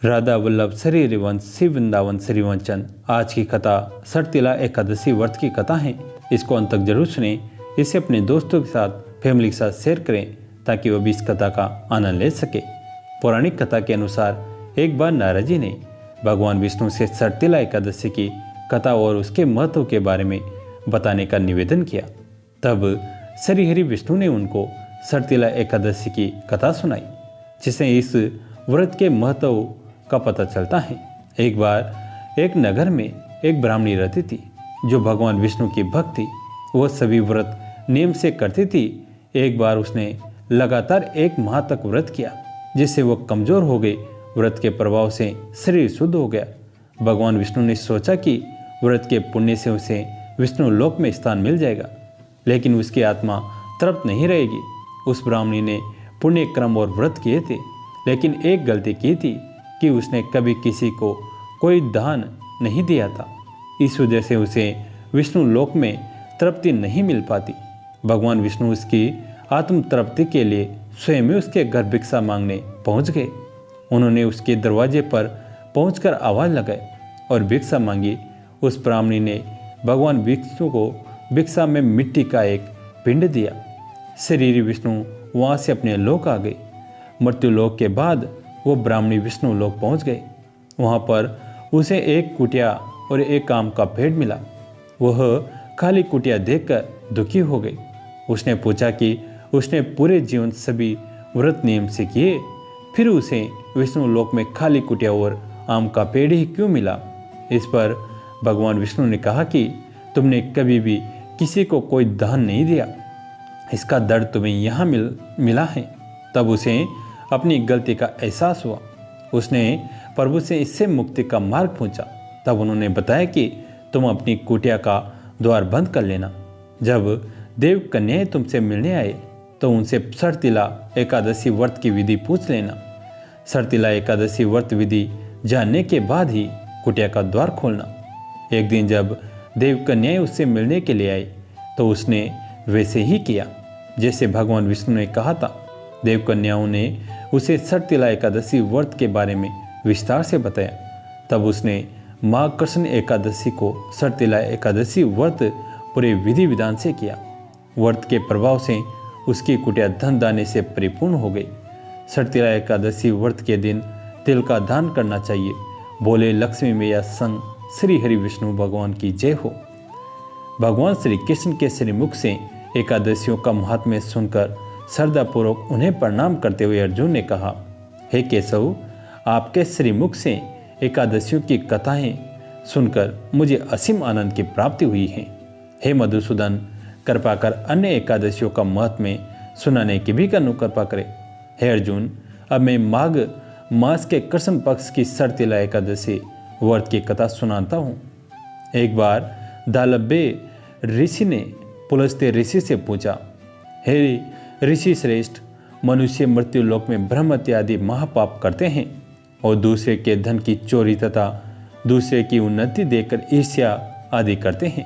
राधा वल्लभ शरीर वंश श्री वृंदावन श्री वंचन। आज की कथा सरतिला एकादशी व्रत की कथा है। इसको अंत तक जरूर सुने। इसे अपने दोस्तों के साथ, फैमिली के साथ शेयर करें ताकि वह भी इस कथा का आनंद ले सके। पौराणिक कथा के अनुसार एक बार नारद जी ने भगवान विष्णु से सरतिला एकादशी की कथा और उसके महत्व के बारे में बताने का निवेदन किया। तब श्री हरि विष्णु ने उनको सरतिला एकादशी की कथा सुनाई, जिससे इस व्रत के महत्व का पता चलता है। एक बार एक नगर में एक ब्राह्मणी रहती थी जो भगवान विष्णु की भक्त थी। वह सभी व्रत नियम से करती थी। एक बार उसने लगातार एक माह तक व्रत किया, जिससे वह कमजोर हो गई। व्रत के प्रभाव से शरीर शुद्ध हो गया। भगवान विष्णु ने सोचा कि व्रत के पुण्य से उसे विष्णु लोक में स्थान मिल जाएगा, लेकिन उसकी आत्मा तृप्त नहीं रहेगी। उस ब्राह्मणी ने पुण्य क्रम और व्रत किए थे, लेकिन एक गलती की थी कि उसने कभी किसी को कोई दान नहीं दिया था। इस वजह से उसे विष्णु लोक में तृप्ति नहीं मिल पाती। भगवान विष्णु उसकी आत्म तृप्ति के लिए स्वयं ही उसके घर भिक्षा मांगने पहुंच गए। उन्होंने उसके दरवाजे पर पहुंचकर आवाज़ लगाई और भिक्षा मांगी। उस ब्राह्मणी ने भगवान विष्णु को भिक्षा में मिट्टी का एक पिंड दिया। शरीर विष्णु वहाँ से अपने लोक आ गए। मृत्यु लोक के बाद वो ब्राह्मणी विष्णु लोक पहुँच गए। वहाँ पर उसे एक कुटिया और एक आम का पेड़ मिला। वह खाली कुटिया देखकर दुखी हो गई। उसने पूछा कि उसने पूरे जीवन सभी व्रत नियम से किए, फिर उसे विष्णु लोक में खाली कुटिया और आम का पेड़ ही क्यों मिला। इस पर भगवान विष्णु ने कहा कि तुमने कभी भी किसी को कोई दान नहीं दिया, इसका दर्द तुम्हें यहाँ मिला है। तब उसे अपनी गलती का एहसास हुआ। उसने प्रभु से इससे मुक्ति का मार्ग पूछा। तब उन्होंने बताया कि तुम अपनी कुटिया का द्वार बंद कर लेना। जब देव कन्याएं तुमसे मिलने आए तो उनसे सरतिला एकादशी व्रत की विधि पूछ लेना। सरतिला एकादशी व्रत विधि जानने के बाद ही कुटिया का द्वार खोलना। एक दिन जब देव कन्याएं उससे मिलने के लिए आई तो उसने वैसे ही किया जैसे भगवान विष्णु ने कहा था। देव कन्याओं ने उसे सरतिला एकादशी व्रत के बारे में विस्तार से बताया। तब उसने माँ कृष्ण एकादशी को सरतिला एकादशी व्रत पूरे विधि विधान से किया। व्रत के प्रभाव से उसकी कुटिया धन दाने से परिपूर्ण हो गई। सरतिला एकादशी व्रत के दिन तिल का दान करना चाहिए। बोले लक्ष्मी मैया संग श्री हरि विष्णु भगवान की जय हो। भगवान श्री कृष्ण के श्रीमुख से एकादशियों का महात्म्य सुनकर श्रद्धापूर्वक उन्हें प्रणाम करते हुए अर्जुन ने कहा, हे केशव, आपके श्रीमुख से एकादशियों की कथाएं सुनकर मुझे असीम आनंद की प्राप्ति हुई है। हे मधुसूदन, कृपा कर अन्य एकादशियों का महत्म्य सुनाने की भी कृपा करे। हे अर्जुन, अब मैं माघ मास के कृष्ण पक्ष की सरतिला एकादशी व्रत की कथा सुनाता हूँ। एक बार दालब्य ऋषि ने पुलस्त्य ऋषि से पूछा, हे ऋषि श्रेष्ठ, मनुष्य मृत्यु लोक में ब्रह्म इत्यादि महापाप करते हैं और दूसरे के धन की चोरी तथा दूसरे की उन्नति देखकर ईर्ष्या आदि करते हैं।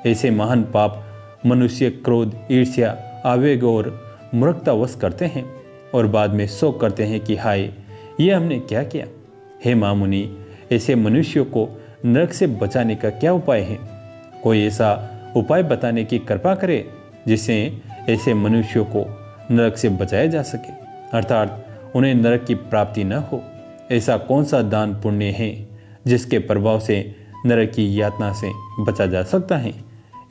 ऐसे महान पाप मनुष्य क्रोध, ईर्ष्या, आवेग और मूर्खतावश करते हैं और बाद में शोक करते हैं कि हाय, ये हमने क्या किया। हे महामुनि, ऐसे मनुष्यों को नरक से बचाने का क्या उपाय है? कोई ऐसा उपाय बताने की कृपा करे जिससे ऐसे मनुष्यों को नरक से बचाया जा सके, अर्थात उन्हें नरक की प्राप्ति न हो। ऐसा कौन सा दान पुण्य है जिसके प्रभाव से नरक की यातना से बचा जा सकता है?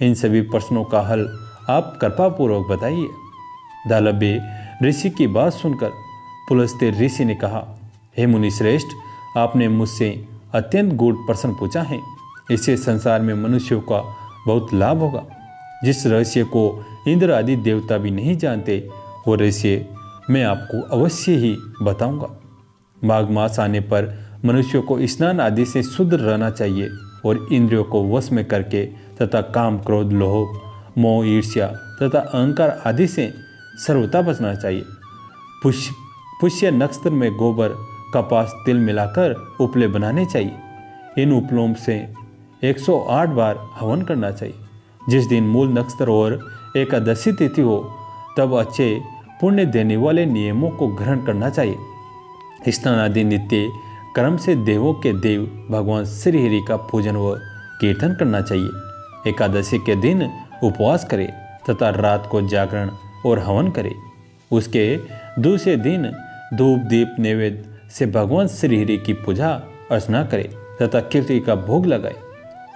इन सभी प्रश्नों का हल आप कृपापूर्वक बताइए। दालब्य ऋषि की बात सुनकर पुलस्त्य ऋषि ने कहा, हे मुनि श्रेष्ठ, आपने मुझसे अत्यंत गूढ़ प्रश्न पूछा है। इससे संसार में मनुष्यों का बहुत लाभ होगा। जिस रहस्य को इंद्र आदि देवता भी नहीं जानते, वो रहस्य मैं आपको अवश्य ही बताऊंगा। माघ मास आने पर मनुष्यों को स्नान आदि से शुद्ध रहना चाहिए और इंद्रियों को वश में करके तथा काम, क्रोध, लोभ, मोह, ईर्ष्या तथा अहंकार आदि से सर्वथा बचना चाहिए। पुष्य नक्षत्र में गोबर, कपास, तिल मिलाकर उपले बनाने चाहिए। इन उपलों से 108 बार हवन करना चाहिए। जिस दिन मूल नक्षत्र और एकादशी तिथि हो तब अच्छे पुण्य देने वाले नियमों को ग्रहण करना चाहिए। स्नान आदि नित्य क्रम से देवों के देव भगवान श्री हरि का पूजन व कीर्तन करना चाहिए। एकादशी के दिन उपवास करे तथा रात को जागरण और हवन करे। उसके दूसरे दिन धूप दीप नैवेद्य से भगवान श्री हरि की पूजा अर्चना करे तथा कीर्ति का भोग लगाए।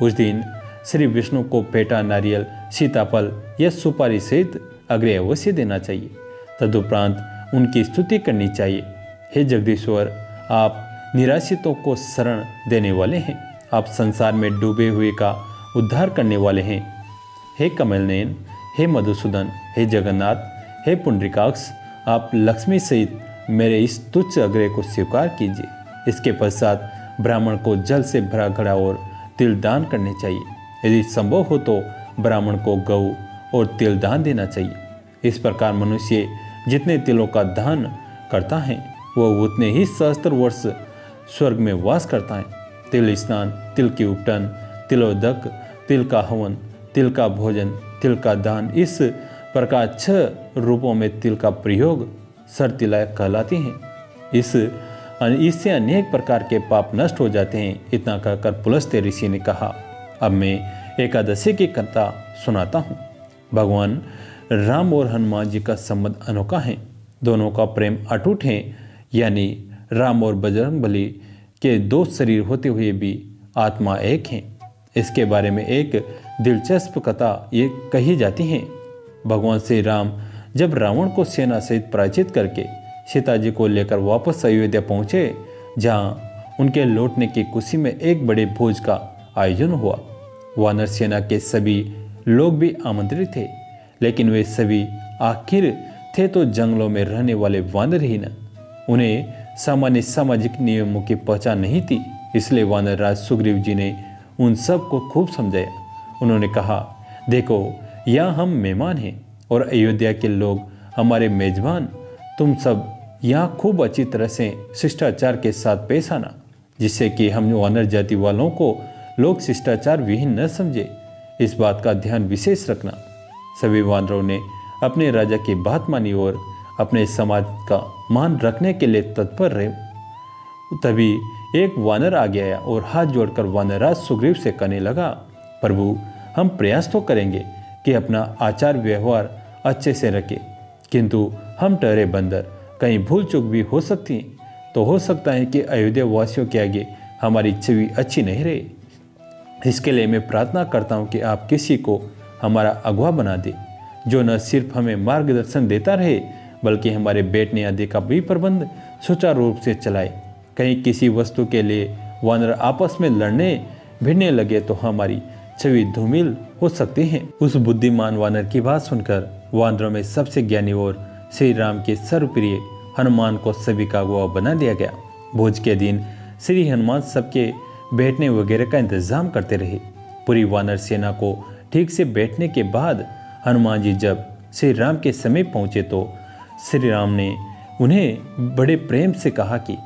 उस दिन श्री विष्णु को पेटा, नारियल, सीताफल या सुपारी सहित अग्रय अवश्य देना चाहिए। तदुपरांत उनकी स्तुति करनी चाहिए। हे जगदीश्वर, आप निराश्रितों को शरण देने वाले हैं। आप संसार में डूबे हुए का उद्धार करने वाले हैं। हे कमलनयन, हे मधुसूदन, हे जगन्नाथ, हे पुंडरीकाक्ष, आप लक्ष्मी सहित मेरे इस तुच्छ अग्रय को स्वीकार कीजिए। इसके पश्चात ब्राह्मण को जल से भरा घड़ा और तिल दान करने चाहिए। यदि संभव हो तो ब्राह्मण को गौ और तिल दान देना चाहिए। इस प्रकार मनुष्य जितने तिलों का दान करता है वह उतने ही सहस्त्र वर्ष स्वर्ग में वास करता है। तिल स्नान, तिल की उपटन, तिलोदक, तिल का हवन, तिल का भोजन, तिल का दान, इस प्रकार 6 रूपों में तिल का प्रयोग सरतिला कहलाती हैं। इससे अनेक प्रकार के पाप नष्ट हो जाते हैं। इतना कहकर पुलस्त्य ऋषि ने कहा, अब मैं एकादशी की कथा सुनाता हूँ। भगवान राम और हनुमान जी का संबंध अनोखा है। दोनों का प्रेम अटूट है। यानी राम और बजरंगबली के 2 शरीर होते हुए भी आत्मा एक हैं। इसके बारे में एक दिलचस्प कथा ये कही जाती है। भगवान श्री राम जब रावण को सेना सहित पराजित करके सीता जी को लेकर वापस अयोध्या पहुँचे, जहाँ उनके लौटने की खुशी में एक बड़े भोज का आयोजन हुआ। वानर सेना के सभी लोग भी आमंत्रित थे, लेकिन वे सभी आखिर थे तो जंगलों में रहने वाले वानर ही न। उन्हें सामान्य सामाजिक नियमों की पहचान नहीं थी। इसलिए वानर राज सुग्रीव जी ने उन सब को खूब समझाया। उन्होंने कहा, देखो, यहाँ हम मेहमान हैं और अयोध्या के लोग हमारे मेजबान। तुम सब यहाँ खूब अच्छी तरह से शिष्टाचार के साथ पेश आना, जिससे कि हम वानर जाति वालों को लोग शिष्टाचार विहीन न समझे। इस बात का ध्यान विशेष रखना। सभी वानरों ने अपने राजा की बात मानी और अपने समाज का मान रखने के लिए तत्पर रहे। तभी एक वानर आगे आया और हाथ जोड़कर वानरराज सुग्रीव से कहने लगा, प्रभु, हम प्रयास तो करेंगे कि अपना आचार व्यवहार अच्छे से रखें, किंतु हम ठहरे बंदर, कहीं भूल चूक भी हो सकती है। तो हो सकता है कि अयोध्या वासियों के आगे हमारी छवि अच्छी नहीं रहे। इसके लिए मैं प्रार्थना करता हूँ कि आप किसी को हमारा अगुवा बना दे, जो न सिर्फ हमें मार्गदर्शन देता रहे बल्कि हमारे बैठने आदि का भी प्रबंध सुचारू रूप से चलाए। कहीं किसी वस्तु के लिए वानर आपस में लड़ने भिड़ने लगे तो हमारी छवि धूमिल हो सकती है। उस बुद्धिमान वानर की बात सुनकर वानरों में सबसे ज्ञानी और श्री राम के सर्वप्रिय हनुमान को सभी का अगुवा बना दिया गया। भोज के दिन श्री हनुमान सबके बैठने वगैरह का इंतजाम करते रहे। पूरी वानर सेना को ठीक से बैठने के बाद हनुमान जी जब श्री राम के समीप पहुँचे तो श्री राम ने उन्हें बड़े प्रेम से कहा कि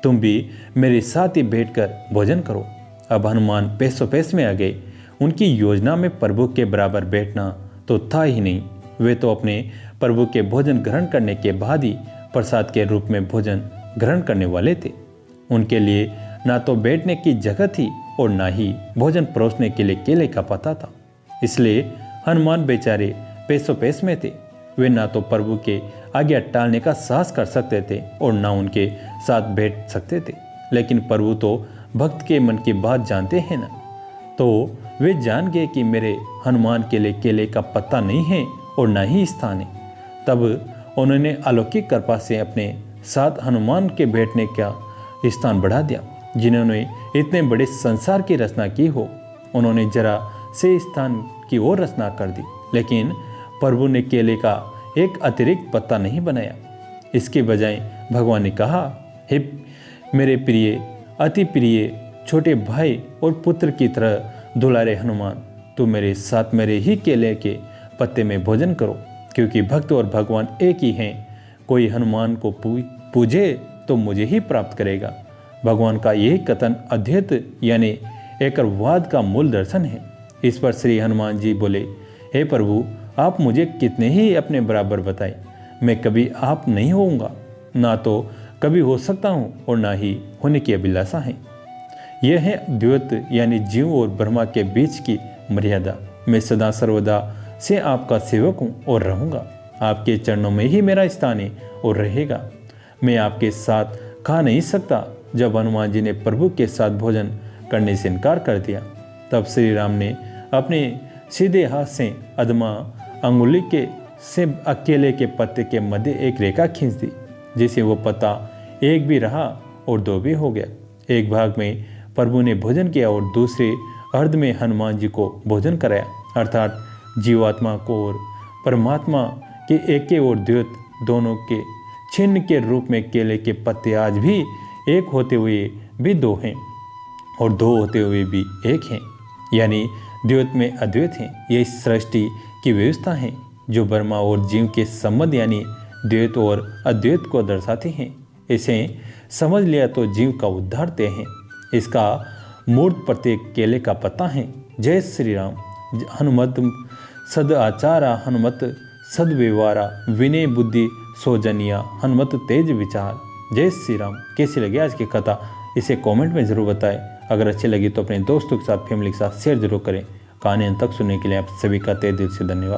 तुम भी मेरे साथ ही बैठकर भोजन करो। अब हनुमान पैसों पैस में आ गए। उनकी योजना में प्रभु के बराबर बैठना तो था ही नहीं। वे तो अपने प्रभु के भोजन ग्रहण करने के बाद ही प्रसाद के रूप में भोजन ग्रहण करने वाले थे। उनके लिए ना तो बैठने की जगह थी और ना ही भोजन परोसने के लिए केले का पता था। इसलिए हनुमान बेचारे पैसों पैस में थे। वे ना तो प्रभु के आज्ञा टालने का साहस कर सकते थे और ना उनके साथ बैठ सकते थे। लेकिन प्रभु तो भक्त के मन की बात जानते हैं ना, तो वे जान गए कि मेरे हनुमान के लिए केले का पत्ता नहीं है और ना ही स्थान है। तब उन्होंने अलौकिक कृपा से अपने साथ हनुमान के बैठने का स्थान बढ़ा दिया। जिन्होंने इतने बड़े संसार की रचना की हो, उन्होंने जरा से स्थान की ओर रचना कर दी, लेकिन प्रभु ने केले का एक अतिरिक्त पत्ता नहीं बनाया। इसके बजाय भगवान ने कहा, हे मेरे प्रिय, अति प्रिय छोटे भाई और पुत्र की तरह दुलारे हनुमान, तू मेरे साथ मेरे ही केले के पत्ते में भोजन करो, क्योंकि भक्त और भगवान एक ही हैं। कोई हनुमान को पूजे तो मुझे ही प्राप्त करेगा। भगवान का यही कथन अद्वैत यानी एकरवाद का मूल दर्शन है। इस पर श्री हनुमान जी बोले, हे प्रभु, आप मुझे कितने ही अपने बराबर बताएं, मैं कभी आप नहीं होऊंगा, ना तो कभी हो सकता हूँ और ना ही होने की अभिलाषा है। यह है द्वैत यानी जीव और ब्रह्मा के बीच की मर्यादा। मैं सदा सर्वदा से आपका सेवक हूँ और रहूँगा। आपके चरणों में ही मेरा स्थान है और रहेगा। मैं आपके साथ खा नहीं सकता। जब हनुमान जी ने प्रभु के साथ भोजन करने से इनकार कर दिया, तब श्री राम ने अपने सीधे हाथ से अधमा अंगुली के से अकेले के पत्ते के मध्य एक रेखा खींच दी, जिसे वो पत्ता एक भी रहा और दो भी हो गया। एक भाग में प्रभु ने भोजन किया और दूसरे अर्ध में हनुमान जी को भोजन कराया, अर्थात जीवात्मा को और परमात्मा के एके और द्वैत दोनों के छिन्न के रूप में केले के पत्ते आज भी एक होते हुए भी दो हैं और दो होते हुए भी एक हैं, यानी द्वैत में अद्वैत हैं। यह सृष्टि की व्यवस्था है जो ब्रह्मा और जीव के संबंध यानी द्वैत और अद्वैत को दर्शाते हैं। इसे समझ लिया तो जीव का उद्धार तय है। इसका मूर्त प्रत्येक केले का पत्ता है। जय श्री राम। हनुमत सद आचारा, हनुमत सद व्यवहारा, विनय बुद्धि सौजनिया, हनुमत तेज विचार। जय श्री राम। कैसी लगी आज की कथा, इसे कमेंट में ज़रूर बताएं। अगर अच्छी लगी तो अपने दोस्तों के साथ, फैमिली के साथ शेयर जरूर करें। कहानी अंत तक सुनने के लिए आप सभी का तहे दिल से धन्यवाद।